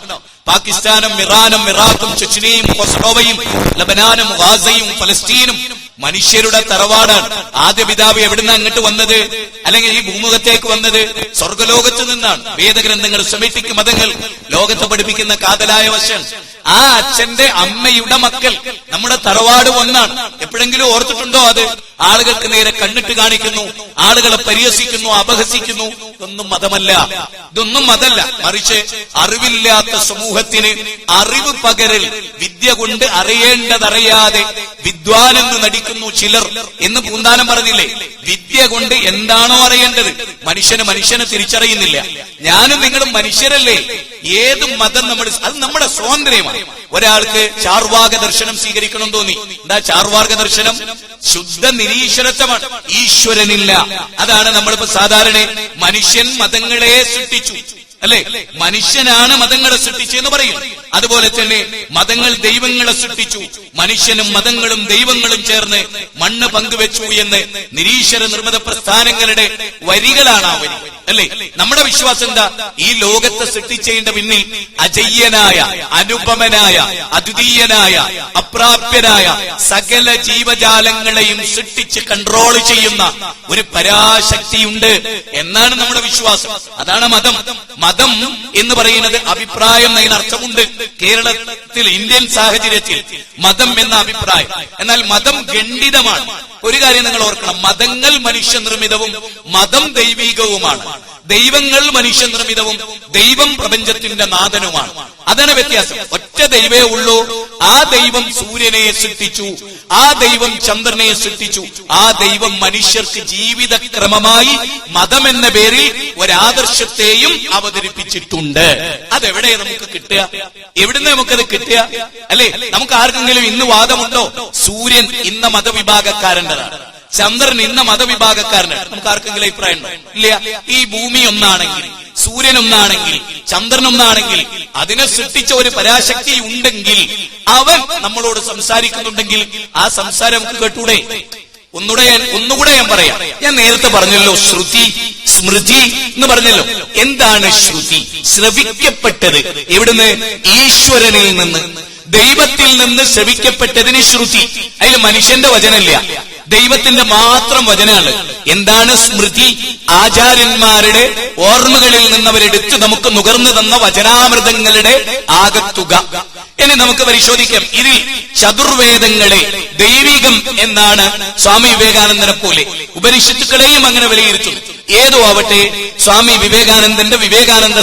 പാകിസ്ഥാനും ഇറാനും ഇറാഖും ചെച്നിയും കൊസോവയും ലബനാനും ഗാസയും ഫലസ്തീനും മനുഷ്യരുടെ തറവാടാണ്. ആദ്യ പിതാവ് എവിടുന്ന് അങ്ങോട്ട് വന്നത്, അല്ലെങ്കിൽ ഈ ഭൂമുഖത്തേക്ക് വന്നത്? സ്വർഗലോകത്ത് നിന്നാണ്. വേദഗ്രന്ഥങ്ങൾ, സെമിറ്റിക് മതങ്ങൾ ലോകത്ത് പഠിപ്പിക്കുന്ന കാതലായ വശം. ആ അച്ഛന്റെ അമ്മയുടെ മക്കൾ നമ്മുടെ തറവാട് ഒന്നാണ്. എപ്പോഴെങ്കിലും ഓർത്തിട്ടുണ്ടോ അത്? ആളുകൾക്ക് നേരെ കണ്ണിട്ട് കാണിക്കുന്നു, ആളുകളെ പരിഹസിക്കുന്നു, അപഹസിക്കുന്നു. ഇതൊന്നും മതമല്ല, ഇതൊന്നും മതമല്ല. മറിച്ച് അറിവില്ലാത്ത സമൂഹത്തിന് അറിവ് പകരൽ, വിദ്യ കൊണ്ട് അറിയേണ്ടതറിയാതെ വിദ്വാനെന്ന് നടിക്കുന്നു ചിലർ എന്ന് പൂന്താനം പറഞ്ഞില്ലേ? വിദ്യ കൊണ്ട് എന്താണോ അറിയേണ്ടത് മനുഷ്യനെ തിരിച്ചറിയുന്നില്ല. ഞാനും നിങ്ങളും മനുഷ്യരല്ലേ? ഏത് മതം അത് നമ്മുടെ സ്വാതന്ത്ര്യമാണ്. ഒരാൾക്ക് ചാർവാക ദർശനം സ്വീകരിക്കണം തോന്നി. എന്താ ചാർവാക ദർശനം? ശുദ്ധ നിരീശ്വരത്വമാണ്, ഈശ്വരനില്ല. അതാണ് നമ്മളിപ്പോ സാധാരണ മനുഷ്യൻ മതങ്ങളെ സൃഷ്ടിച്ചു അല്ലെ? മനുഷ്യനാണ് മതങ്ങളെ സൃഷ്ടിച്ചെന്ന് പറയും. അതുപോലെ തന്നെ മതങ്ങൾ ദൈവങ്ങളെ സൃഷ്ടിച്ചു. മനുഷ്യനും മതങ്ങളും ദൈവങ്ങളും ചേർന്ന് മണ്ണ് പങ്കുവെച്ചു എന്ന് നിരീശ്വര നിർമ്മിത പ്രസ്ഥാനങ്ങളുടെ വരികളാണ് ആ വരി അല്ലെ? നമ്മുടെ വിശ്വാസം എന്താ? ഈ ലോകത്തെ സൃഷ്ടിച്ചതിന്റെ പിന്നിൽ അജയ്യനായ, അനുപമനായ, അദ്വിതീയനായ, അപ്രാപ്യനായ സകല ജീവജാലങ്ങളെയും സൃഷ്ടിച്ച് കൺട്രോൾ ചെയ്യുന്ന ഒരു പരാശക്തിയുണ്ട് എന്നാണ് നമ്മുടെ വിശ്വാസം. അതാണ് മതം. മതം എന്ന് പറയുന്നത് അഭിപ്രായം എന്നതിന് അർത്ഥമുണ്ട്. കേരളത്തിൽ, ഇന്ത്യൻ സാഹചര്യത്തിൽ മതം എന്ന അഭിപ്രായം. എന്നാൽ മതം ഖണ്ഡിതമാണ്. ഒരു കാര്യം നിങ്ങൾ ഓർക്കണം, മതങ്ങൾ മനുഷ്യനിർമ്മിതവും മതം ദൈവികവുമാണ്. ദൈവങ്ങൾ മനുഷ്യനിർമ്മിതവും ദൈവം പ്രപഞ്ചത്തിന്റെ നാഥനുമാണ്. അതാണ് വ്യത്യാസം. ഒറ്റ ദൈവേ ഉള്ളൂ. ആ ദൈവം സൂര്യനെ സൃഷ്ടിച്ചു, ആ ദൈവം ചന്ദ്രനെ സൃഷ്ടിച്ചു. ആ ദൈവം മനുഷ്യർക്ക് ജീവിതക്രമമായി മതം എന്ന പേരിൽ ഒരാദർശത്തെയും അവതരിപ്പിച്ചിട്ടുണ്ട്. അതെവിടെ നമുക്ക് കിട്ടുക? എവിടുന്ന് നമുക്കത് കിട്ടുക? അല്ലെ? നമുക്ക് ആർക്കെങ്കിലും ഇന്ന് വാദമുണ്ടോ? സൂര്യൻ ഇന്ന മതവിഭാഗക്കാരൻ്റെതാണ്, ചന്ദ്രൻ ഇന്ന മതവിഭാഗക്കാരനാണ്. നമുക്ക് ആർക്കെങ്കിലും അഭിപ്രായം ഉണ്ടോ? ഇല്ല. ഈ ഭൂമി ഒന്നാണെങ്കിൽ സൂര്യനൊന്നാണെങ്കിൽ ചന്ദ്രനൊന്നാണെങ്കിൽ അതിനെ സൃഷ്ടിച്ച ഒരു പരാശക്തി ഉണ്ടെങ്കിൽ അവൻ നമ്മളോട് സംസാരിക്കുന്നുണ്ടെങ്കിൽ ആ സംസാരം നമുക്ക് കേട്ടൂടെ? ഒന്നുകൂടെ ഞാൻ പറയാം. ഞാൻ നേരത്തെ പറഞ്ഞല്ലോ ശ്രുതി സ്മൃതി എന്ന് പറഞ്ഞല്ലോ. എന്താണ് ശ്രുതി? ശ്രവിക്കപ്പെട്ടത് എവിടുന്ന്? ഈശ്വരനിൽ നിന്ന്, ദൈവത്തിൽ നിന്ന് ശ്രവിക്കപ്പെട്ടതിന് ശ്രുതി. അതിൽ മനുഷ്യന്റെ വചനമില്ല, ദൈവത്തിന്റെ മാത്രം വചനാണ്. എന്താണ് സ്മൃതി? ആചാര്യന്മാരുടെ ഓർമ്മകളിൽ നിന്ന് അവരെടുത്ത് നമുക്ക് നുകർന്നു തന്ന വചനാമൃതങ്ങളുടെ ആകത്തുക. ഇനി നമുക്ക് പരിശോധിക്കാം. ഇതിൽ ചതുർവേദങ്ങളെ ദൈവികം എന്നാണ് സ്വാമി വിവേകാനന്ദനെ പോലെ ഉപനിഷത്തുക്കളെയും അങ്ങനെ വിലയിരുത്തുന്നു. ഏതോ ആവട്ടെ, സ്വാമി വിവേകാനന്ദന്റെ വിവേകാനന്ദ